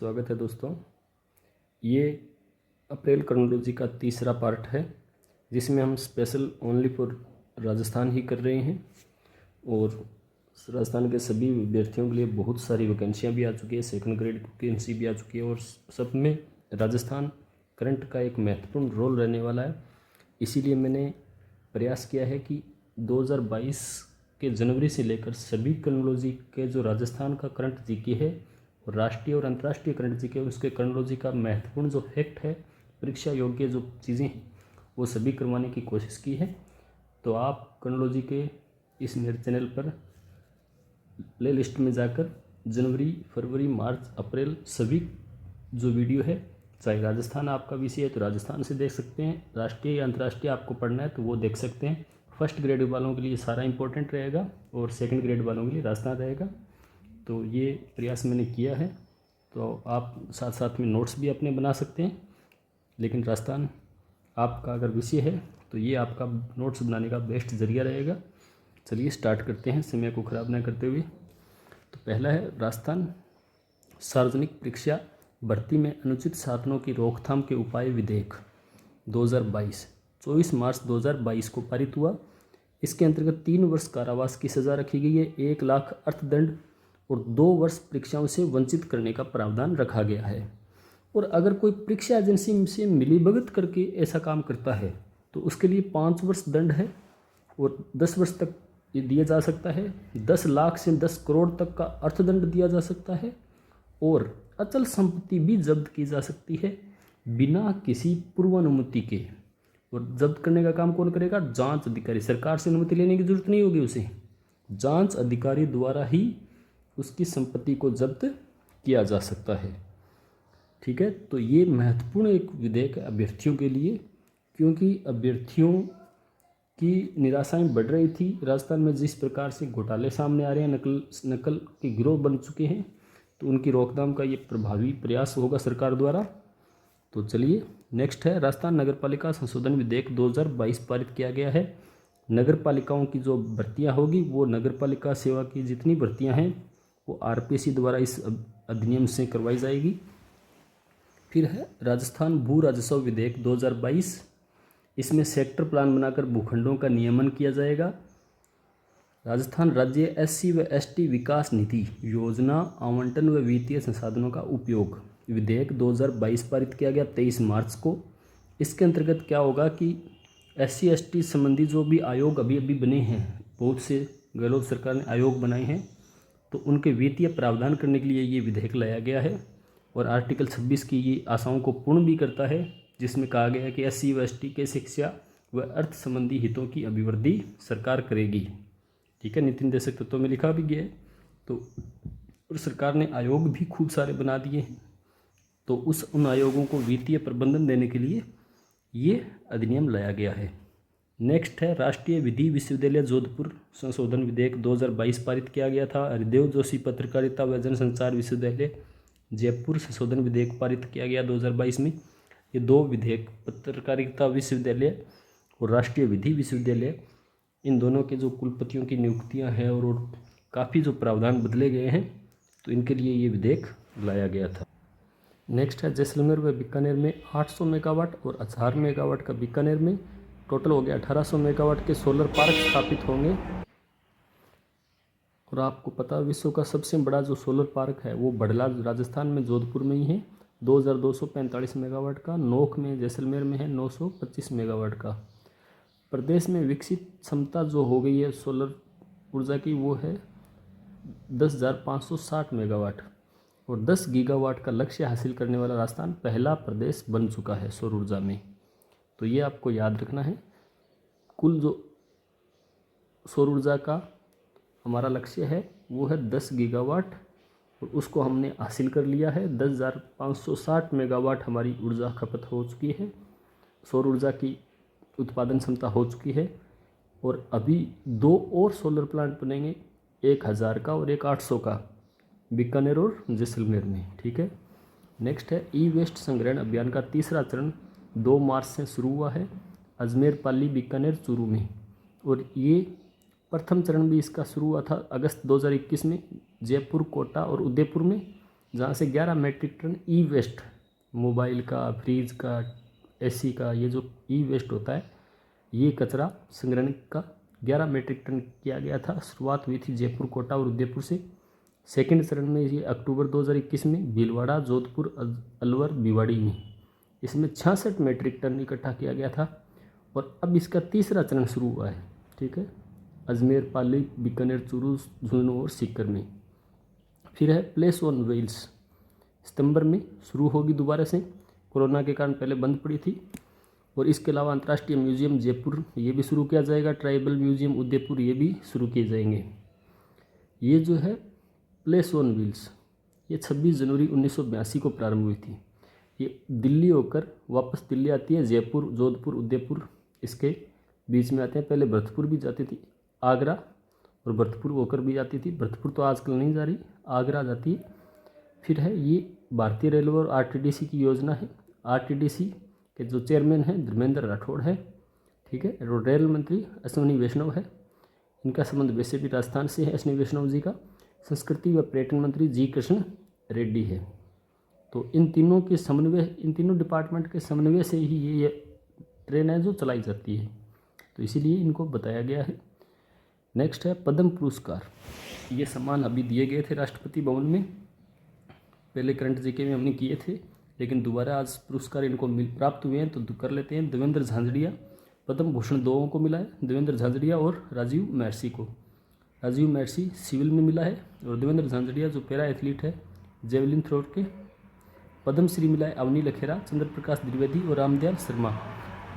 स्वागत है दोस्तों। ये अप्रैल क्रोनोलॉजी का तीसरा पार्ट है जिसमें हम स्पेशल ओनली फॉर राजस्थान ही कर रहे हैं। और राजस्थान के सभी विद्यार्थियों के लिए बहुत सारी वैकेंसियाँ भी आ चुकी है, सेकंड ग्रेड वैकेंसी भी आ चुकी है और सब में राजस्थान करंट का एक महत्वपूर्ण रोल रहने वाला है। इसीलिए मैंने प्रयास किया है कि 2022 के जनवरी से लेकर सभी क्रोनोलॉजी के जो राजस्थान का करंट जीके है और राष्ट्रीय और अंतर्राष्ट्रीय करंट जीके उसके क्रोनोलॉजी का महत्वपूर्ण जो फैक्ट है, परीक्षा योग्य जो चीज़ें हैं वो सभी करवाने की कोशिश की है। तो आप क्रोनोलॉजी के इस मेरे चैनल पर प्ले लिस्ट में जाकर जनवरी, फरवरी, मार्च, अप्रैल सभी जो वीडियो है, चाहे राजस्थान आपका विषय है तो राजस्थान से देख सकते हैं, राष्ट्रीय या अंतर्राष्ट्रीय आपको पढ़ना है तो वो देख सकते हैं। फर्स्ट ग्रेड वालों के लिए सारा इंपॉर्टेंट रहेगा और सेकंड ग्रेड वालों के लिए राजस्थान रहेगा। तो ये प्रयास मैंने किया है, तो आप साथ साथ में नोट्स भी अपने बना सकते हैं। लेकिन राजस्थान आपका अगर विषय है तो ये आपका नोट्स बनाने का बेस्ट जरिया रहेगा। चलिए स्टार्ट करते हैं समय को ख़राब ना करते हुए। तो पहला है राजस्थान सार्वजनिक परीक्षा भर्ती में अनुचित साधनों की रोकथाम के उपाय विधेयक 2022 24 मार्च 2022 को पारित हुआ। इसके अंतर्गत 3 वर्ष कारावास की सज़ा रखी गई है, 1 लाख अर्थदंड और 2 वर्ष परीक्षाओं से वंचित करने का प्रावधान रखा गया है। और अगर कोई परीक्षा एजेंसी से मिलीभगत करके ऐसा काम करता है तो उसके लिए 5 वर्ष दंड है और 10 वर्ष तक ये दिया जा सकता है। 10 लाख से 10 करोड़ तक का अर्थदंड दिया जा सकता है और अचल संपत्ति भी जब्त की जा सकती है बिना किसी पूर्वानुमति के। और जब्त करने का काम कौन करेगा? जांच अधिकारी। सरकार से अनुमति लेने की जरूरत नहीं होगी उसे, जांच अधिकारी द्वारा ही उसकी संपत्ति को जब्त किया जा सकता है। ठीक है, तो ये महत्वपूर्ण एक विधेयक है अभ्यर्थियों के लिए, क्योंकि अभ्यर्थियों की निराशाएं बढ़ रही थी। राजस्थान में जिस प्रकार से घोटाले सामने आ रहे हैं, नकल के गिरोह बन चुके हैं, तो उनकी रोकथाम का ये प्रभावी प्रयास होगा सरकार द्वारा। तो चलिए नेक्स्ट है राजस्थान नगरपालिका संशोधन विधेयक 2022 पारित किया गया है। नगरपालिकाओं की जो भर्तियां होगी वो नगरपालिका सेवा की जितनी भर्तियां हैं वो आरपीएससी द्वारा इस अधिनियम से करवाई जाएगी। फिर है राजस्थान भू राजस्व विधेयक 2022। इसमें सेक्टर प्लान बनाकर भूखंडों का नियमन किया जाएगा। राजस्थान राज्य एससी व एसटी विकास निधि योजना आवंटन व वित्तीय संसाधनों का उपयोग विधेयक 2022 पारित किया गया 23 मार्च को। इसके अंतर्गत क्या होगा कि एससी एसटी संबंधी जो भी आयोग अभी बने हैं, बहुत से गहलोत सरकार ने आयोग बनाए हैं, तो उनके वित्तीय प्रावधान करने के लिए ये विधेयक लाया गया है। और आर्टिकल 26 की ये आशाओं को पूर्ण भी करता है, जिसमें कहा गया है कि एससी व एसटी के शिक्षा व अर्थ संबंधी हितों की अभिवृद्धि सरकार करेगी। ठीक है, नीति निर्देशक तत्वों में लिखा भी गया है। तो और सरकार ने आयोग भी खूब सारे बना दिए हैं, तो उन आयोगों को वित्तीय प्रबंधन देने के लिए ये अधिनियम लाया गया है। नेक्स्ट है राष्ट्रीय विधि विश्वविद्यालय जोधपुर संशोधन विधेयक 2022 पारित किया गया था। हरिदेव जोशी पत्रकारिता व जनसंचार विश्वविद्यालय जयपुर संशोधन विधेयक पारित किया गया 2022 में। ये 2 विधेयक, पत्रकारिता विश्वविद्यालय और राष्ट्रीय विधि विश्वविद्यालय, इन दोनों के जो कुलपतियों की नियुक्तियां हैं और काफ़ी जो प्रावधान बदले गए हैं, तो इनके लिए ये विधेयक लाया गया था। नेक्स्ट है जैसलमेर व बीकानेर में 800 मेगावाट और 1000 मेगावाट का बीकानेर में, टोटल हो गया 1800 मेगावाट के सोलर पार्क स्थापित होंगे। और आपको पता विश्व का सबसे बड़ा जो सोलर पार्क है वो बड़ला राजस्थान में जोधपुर में ही है, 2245 मेगावाट का। नोख में जैसलमेर में है 925 मेगावाट का। प्रदेश में विकसित क्षमता जो हो गई है सोलर ऊर्जा की वो है 10,560 मेगावाट और 10 गीगावाट का लक्ष्य हासिल करने वाला राजस्थान पहला प्रदेश बन चुका है सौर ऊर्जा में। तो ये आपको याद रखना है। कुल जो सौर ऊर्जा का हमारा लक्ष्य है वो है 10 गीगावाट और उसको हमने हासिल कर लिया है। 10,560 मेगावाट हमारी ऊर्जा खपत हो चुकी है, सौर ऊर्जा की उत्पादन क्षमता हो चुकी है। और अभी 2 और सोलर प्लांट बनेंगे, 1000 का और एक 800 का, बीकानेर और जैसलमेर में। ठीक है, नेक्स्ट है ई वेस्ट संग्रहण अभियान का तीसरा चरण 2 मार्च से शुरू हुआ है अजमेर, पाली, बीकानेर, चूरू में। और ये प्रथम चरण भी इसका शुरू हुआ था अगस्त 2021 में जयपुर, कोटा और उदयपुर में। जहाँ से 11 मैट्रिक टन ई वेस्ट, मोबाइल का, फ्रिज का, एसी का, ये जो ई वेस्ट होता है, ये कचरा संग्रहण का 11 मैट्रिक टन किया गया था। शुरुआत हुई थी जयपुर, कोटा और उदयपुर से। सेकंड चरण में ये अक्टूबर 2021 में भीलवाड़ा, जोधपुर, अलवर, भिवाड़ी में इसमें 66 मैट्रिक टन इकट्ठा किया गया था। और अब इसका तीसरा चरण शुरू हुआ है, ठीक है, अजमेर, पाली, बीकानेर, चूरू, झुंझुनू और सीकर में। फिर है प्लेस ऑन व्हील्स, सितंबर में शुरू होगी दोबारा से, कोरोना के कारण पहले बंद पड़ी थी। और इसके अलावा अंतर्राष्ट्रीय म्यूजियम जयपुर ये भी शुरू किया जाएगा, ट्राइबल म्यूजियम उदयपुर ये भी शुरू किए जाएंगे। ये जो है प्लेस ऑन व्हील्स, ये 26 जनवरी 1982 को प्रारंभ हुई थी। ये दिल्ली होकर वापस दिल्ली आती है, जयपुर, जोधपुर, उदयपुर इसके बीच में आते हैं। पहले भरतपुर भी जाती थी, आगरा और भरतपुर होकर भी जाती थी। भरतपुर तो आजकल नहीं जा रही, आगरा जाती है। फिर है ये भारतीय रेलवे और आरटीडीसी की योजना है। आरटीडीसी के जो चेयरमैन हैं धर्मेंद्र राठौड़ है, ठीक है, और रेल मंत्री अश्विनी वैष्णव है। इनका संबंध वैसे भी राजस्थान से है, अश्विनी वैष्णव जी का। संस्कृति व पर्यटन मंत्री जी कृष्ण रेड्डी है। तो इन तीनों के समन्वय, इन तीनों डिपार्टमेंट के समन्वय से ही ये ट्रेन है जो चलाई जाती है, तो इसीलिए इनको बताया गया है। नेक्स्ट है पद्म पुरस्कार। ये सम्मान अभी दिए गए थे राष्ट्रपति भवन में, पहले करंट जीके में हमने किए थे, लेकिन दोबारा आज पुरस्कार इनको प्राप्त हुए हैं, तो कर लेते हैं। देवेंद्र झांझड़िया, पद्म भूषण 2 को मिला है, देवेंद्र झांझड़िया और राजीव महर्षि को। राजीव महर्षि सिविल में मिला है और देवेंद्र झांझड़िया जो पैरा एथलीट है जेवलिन थ्रो के। पद्मश्री मिला है अवनी लखेरा, चंद्र प्रकाश द्विवेदी और रामदयाल शर्मा।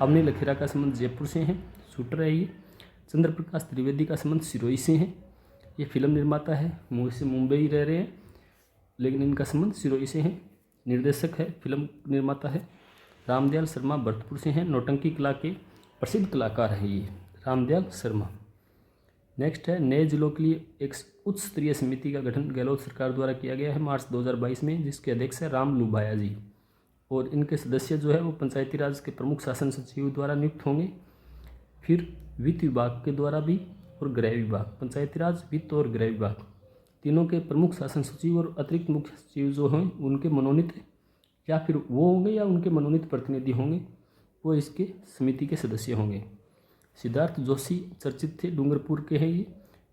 अवनी लखेरा का संबंध जयपुर से है, शूटर है ये। चंद्र प्रकाश द्विवेदी का संबंध सिरोही से है, ये फिल्म निर्माता है, मुंबई रह रहे हैं, लेकिन इनका संबंध सिरोही से है। निर्देशक है, फिल्म निर्माता है। रामदयाल शर्मा भरतपुर से हैं, नौटंकी कला के प्रसिद्ध कलाकार हैं ये रामदयाल शर्मा। नेक्स्ट है नए जिलों के लिए एक उच्च स्तरीय समिति का गठन गहलोत सरकार द्वारा किया गया है मार्च 2022 में, जिसके अध्यक्ष है राम लुभाया जी। और इनके सदस्य जो है वो पंचायती राज के प्रमुख शासन सचिव द्वारा नियुक्त होंगे। फिर वित्त विभाग के द्वारा भी और गृह विभाग, पंचायती राज, वित्त और गृह विभाग तीनों के प्रमुख शासन सचिव और अतिरिक्त मुख्य सचिव जो हैं उनके मनोनीत, या फिर वो होंगे या उनके मनोनीत प्रतिनिधि होंगे, वो इसके समिति के सदस्य होंगे। सिद्धार्थ जोशी चर्चित थे, डूंगरपुर के हैं ये।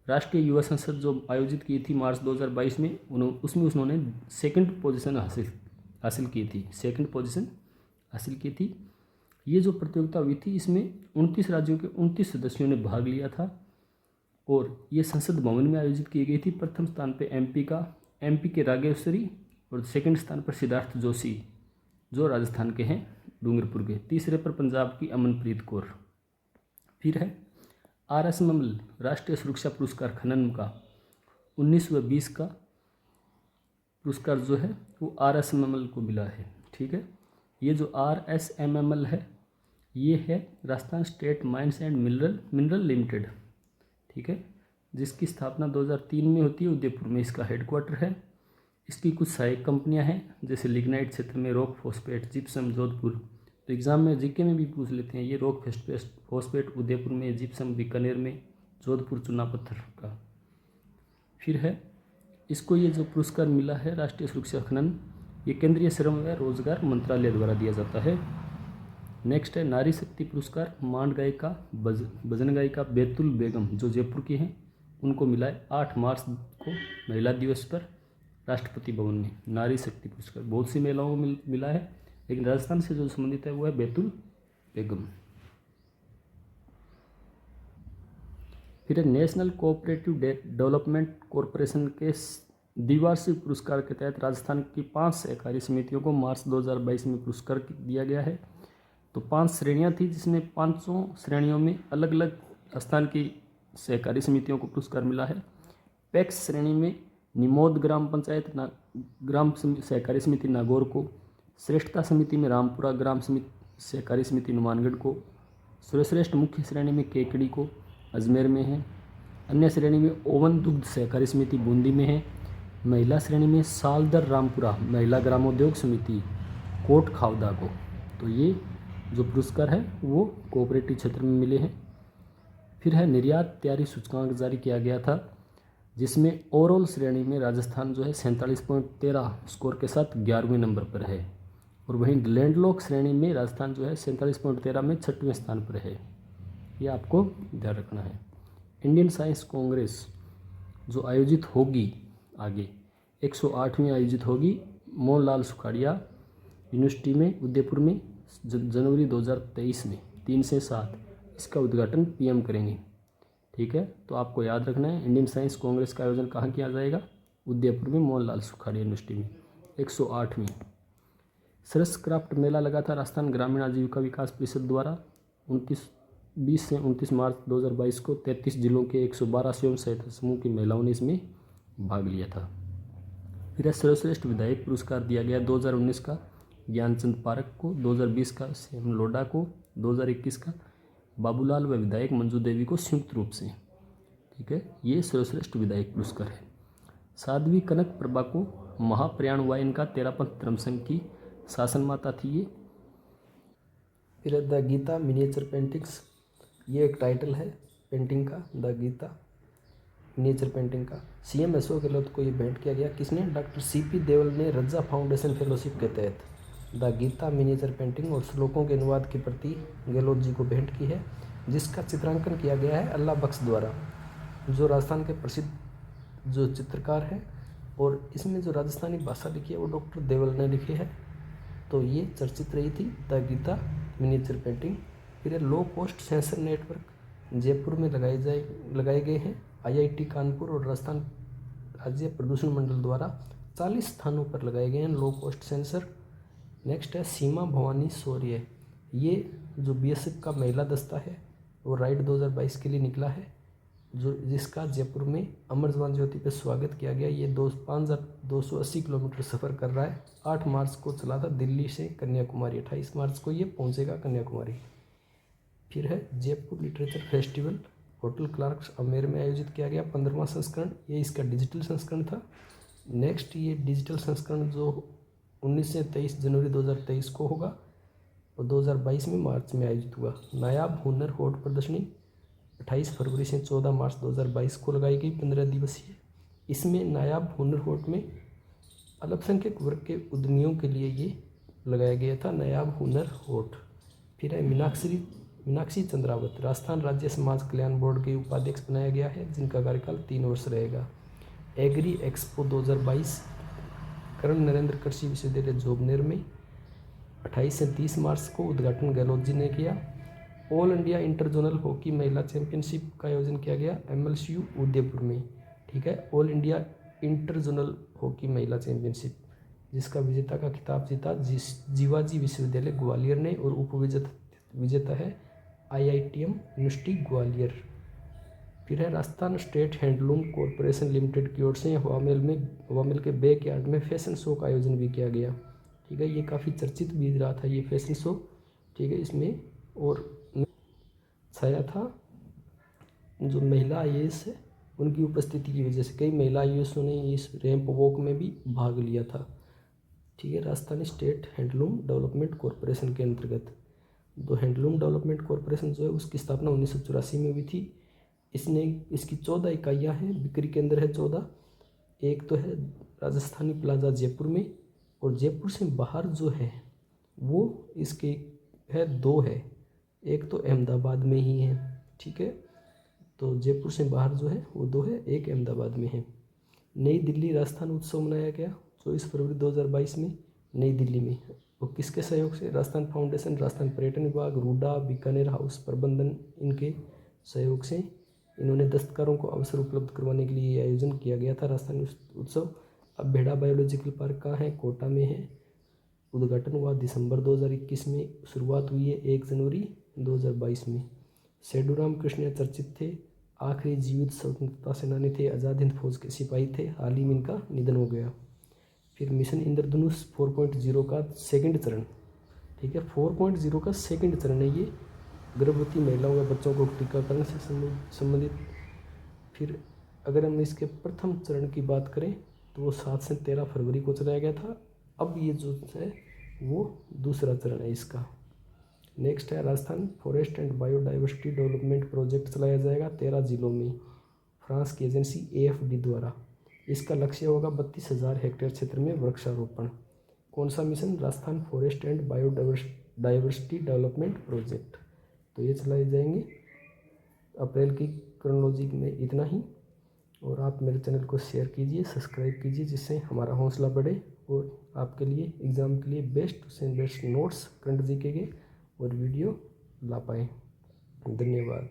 राष्ट्रीय युवा संसद जो आयोजित की थी मार्च 2022 में, उसमें उन्होंने सेकंड पोजीशन हासिल की थी, सेकंड पोजीशन हासिल की थी। ये जो प्रतियोगिता हुई थी इसमें 29 राज्यों के 29 सदस्यों ने भाग लिया था और ये संसद भवन में आयोजित की गई थी। प्रथम स्थान पे एमपी के राघेश्वरी और सेकंड स्थान पर सिद्धार्थ जोशी जो राजस्थान के हैं, डूंगरपुर के। तीसरे पर पंजाब की अमनप्रीत कौर। फिर है RS ममल राष्ट्रीय सुरक्षा पुरस्कार खनन का 19 व 20 का पुरस्कार जो है वो RS ममल को मिला है, ठीक है। ये जो RSMML है ये है Rajasthan state mines and mineral limited, ठीक है, जिसकी स्थापना 2003 में होती है, उदयपुर में इसका हेडक्वार्टर है। इसकी कुछ सहायक कंपनियां हैं जैसे लिग्नाइट क्षेत्र में रॉक फॉस्फेट, जिप्सम जोधपुर, तो एग्जाम में जीके में भी पूछ लेते हैं। ये रॉक फॉस्फेट उदयपुर में, जिप्सम बीकानेर में, जोधपुर चूना पत्थर का। फिर है इसको ये जो पुरस्कार मिला है राष्ट्रीय सुरक्षा खनन, ये केंद्रीय श्रम व रोजगार मंत्रालय द्वारा दिया जाता है। नेक्स्ट है नारी शक्ति पुरस्कार, मांड गायिका, भजन गायिका बैतुल बेगम जो जयपुर की हैं, उनको मिला है 8 मार्च को महिला दिवस पर राष्ट्रपति भवन में। नारी शक्ति पुरस्कार बहुत सी महिलाओं को मिला है, लेकिन राजस्थान से जो संबंधित है वो है बैतुल बेगम। फिर है नेशनल कोऑपरेटिव डेवलपमेंट कॉरपोरेशन के द्विवार्षिक पुरस्कार के तहत राजस्थान की 5 सहकारी समितियों को मार्च 2022 में पुरस्कार दिया गया है। तो 5 श्रेणियां थी, जिसमें 5 श्रेणियों में अलग अलग स्थान की सहकारी समितियों को पुरस्कार मिला है। पैक्स श्रेणी में निमोद ग्राम पंचायत ग्राम सहकारी समिति नागौर को, श्रेष्ठता समिति में रामपुरा ग्राम सहकारी समिति नुमानगढ़ को, सर्वश्रेष्ठ मुख्य श्रेणी में केकड़ी को अजमेर में है, अन्य श्रेणी में ओवन दुग्ध सहकारी समिति बूंदी में है, महिला श्रेणी में सालदर रामपुरा महिला ग्रामोद्योग समिति कोट खावदा को। तो ये जो पुरस्कार है वो कोऑपरेटिव क्षेत्र में मिले हैं। फिर है निर्यात तैयारी सूचकांक जारी किया गया था, जिसमें ओवरऑल श्रेणी में राजस्थान जो है 47.13 स्कोर के साथ 11वें नंबर पर है, और वहीं लैंडलॉक श्रेणी में राजस्थान जो है 47.13 में 6वें स्थान पर है। ये आपको ध्यान रखना है। इंडियन साइंस कांग्रेस जो आयोजित होगी आगे 108वीं आयोजित होगी मोहनलाल सुखाड़िया यूनिवर्सिटी में उदयपुर में जनवरी 2023 में 3 से 7। इसका उद्घाटन पीएम करेंगे। ठीक है, तो आपको याद रखना है इंडियन साइंस कांग्रेस का आयोजन कहाँ किया जाएगा? उदयपुर में मोहनलाल सुखाड़िया यूनिवर्सिटी में 108वीं। सरस क्राफ्ट मेला लगा था राजस्थान ग्रामीण आजीविका विकास परिषद द्वारा 20 से 29 मार्च 2022 को 33 जिलों के 112 स्वयं सहायता समूह की महिलाओं ने इसमें भाग लिया था। फिर सर्वश्रेष्ठ विधायक पुरस्कार दिया गया 2019 का ज्ञानचंद पारक को, 2020 का श्याम लोढ़ा को, 2021 का बाबूलाल व विधायक मंजू देवी को संयुक्त रूप से। ठीक है, ये सर्वश्रेष्ठ विधायक पुरस्कार है। साध्वी कनक प्रभा को महाप्रयाण हुआ इनका तेरापंथ धर्म संघ की शासन माता थी ये। फिर द गीता मिनिएचर पेंटिंग्स, ये एक टाइटल है पेंटिंग का, द गीता मिनिएचर पेंटिंग का। सीएम अशोक गहलोत को ये भेंट किया गया। किसने? डॉक्टर सीपी देवल ने रज्जा फाउंडेशन फेलोशिप के तहत द गीता मिनिएचर पेंटिंग और श्लोकों के अनुवाद की प्रति गहलोत जी को भेंट की है, जिसका चित्रांकन किया गया है अल्लाह बख्श द्वारा, जो राजस्थान के प्रसिद्ध जो चित्रकार है, और इसमें जो राजस्थानी भाषा लिखी है वो डॉक्टर देवल ने लिखी है। तो ये चर्चित रही थी द गीता मिनिएचर पेंटिंग। फिर low cost sensor network Jaipur में लगाए गए हैं। आईआईटी कानपुर और राजस्थान राज्य प्रदूषण मंडल द्वारा 40 स्थानों पर लगाए गए हैं लो कॉस्ट सेंसर। नेक्स्ट है सीमा भवानी शौर्य, ये जो बीएसएफ का महिला दस्ता है वो राइड 2022 के लिए निकला है, जो जिसका जयपुर में अमर जवान ज्योति पर स्वागत किया गया। ये 5280 किलोमीटर सफ़र कर रहा है। 8 मार्च को चला था दिल्ली से कन्याकुमारी, 28 मार्च को ये पहुंचेगा कन्याकुमारी। फिर है Jaipur literature festival, hotel Clarks Amer में आयोजित किया गया 15वां संस्करण। ये इसका डिजिटल संस्करण था। नेक्स्ट ये डिजिटल संस्करण जो 19 से 23 जनवरी 2023 को होगा और 2022 में मार्च में आयोजित हुआ। नायाब हुनर हाट प्रदर्शनी 28 फरवरी से 14 मार्च 2022 को लगाई गई 15 दिवसीय। इसमें नायाब हुनर हाट में अल्पसंख्यक वर्ग के उद्यमियों के लिए ये लगाया गया था नायाब हुनर हाट। फिर है मीनाक्षी चंद्रावत, राजस्थान राज्य समाज कल्याण बोर्ड के उपाध्यक्ष बनाया गया है, जिनका कार्यकाल 3 वर्ष रहेगा। एग्री एक्सपो 2022 कर्ण नरेंद्र कृषि विश्वविद्यालय जोबनेर में 28 से 30 मार्च को उद्घाटन गहलोत जी ने किया। All India inter zonal hockey महिला चैंपियनशिप का आयोजन किया गया MLCU उदयपुर में। ठीक है, all India inter zonal hockey महिला चैंपियनशिप, जिसका विजेता का खिताब जीता जीवाजी विश्वविद्यालय ग्वालियर ने, और विजेता है IITM यूनिवर्सिटी ग्वालियर। फिर है Rajasthan state handloom corporation limited की ओर से हवामेल के बैक यार्ड में फैशन शो का आयोजन भी किया गया। ठीक है, ये काफ़ी चर्चित भी रहा था ये फैशन शो। ठीक है, इसमें और छाया था जो महिला IAS है उनकी उपस्थिति की वजह से कई महिला IAS ने इस रैंप वॉक में भी भाग लिया था। ठीक है, Rajasthan state handloom development corporation के अंतर्गत तो हैंडलूम डेवलपमेंट कॉरपोरेशन जो है उसकी स्थापना 1984 में हुई थी। इसकी 14 इकाइयाँ हैं, बिक्री केंद्र है 14। एक तो है राजस्थानी प्लाजा जयपुर में, और जयपुर से बाहर जो है वो इसके है 2 है, एक तो अहमदाबाद में ही है। ठीक है, तो जयपुर से बाहर जो है वो 2 है, एक अहमदाबाद में है। नई दिल्ली राजस्थान उत्सव मनाया गया 24 फरवरी 2022 में नई दिल्ली में, और किसके सहयोग से? राजस्थान फाउंडेशन, राजस्थान पर्यटन विभाग, रूडा, बीकानेर हाउस प्रबंधन, इनके सहयोग से इन्होंने दस्तकारों को अवसर उपलब्ध करवाने के लिए आयोजन किया गया था राजस्थान उत्सव। अब भेड़ा बायोलॉजिकल पार्क कहाँ है? कोटा में है। उद्घाटन हुआ दिसंबर 2021 में, शुरुआत हुई है 1 जनवरी 2022 में। सेडूराम कृष्ण चर्चित थे, आखिरी जीवित स्वतंत्रता सेनानी थे, आज़ाद हिंद फौज के सिपाही थे, हाल ही में इनका निधन हो गया। फिर मिशन इंद्रधनुष 4.0 का सेकंड चरण। ठीक है, 4.0 का सेकंड चरण है ये, गर्भवती महिलाओं व बच्चों को टीकाकरण से संबंधित। फिर अगर हम इसके प्रथम चरण की बात करें तो वो 7 से 13 फरवरी को चलाया गया था। अब ये जो है वो दूसरा चरण है इसका। नेक्स्ट है Rajasthan forest and biodiversity development project चलाया जाएगा 13 जिलों में। फ्रांस की एजेंसी AFD द्वारा। इसका लक्ष्य होगा 32,000 हेक्टेयर क्षेत्र में वृक्षारोपण। कौन सा mission? Rajasthan forest and biodiversity development project. तो ये चलाए जाएंगे। अप्रैल की क्रोनोलॉजी में इतना ही। और आप मेरे चैनल को शेयर कीजिए, सब्सक्राइब कीजिए, जिससे हमारा हौसला बढ़े और आपके लिए एग्ज़ाम के लिए बेस्ट से बेस्ट नोट्स, करंट जीके के और वीडियो ला पाएँ। धन्यवाद।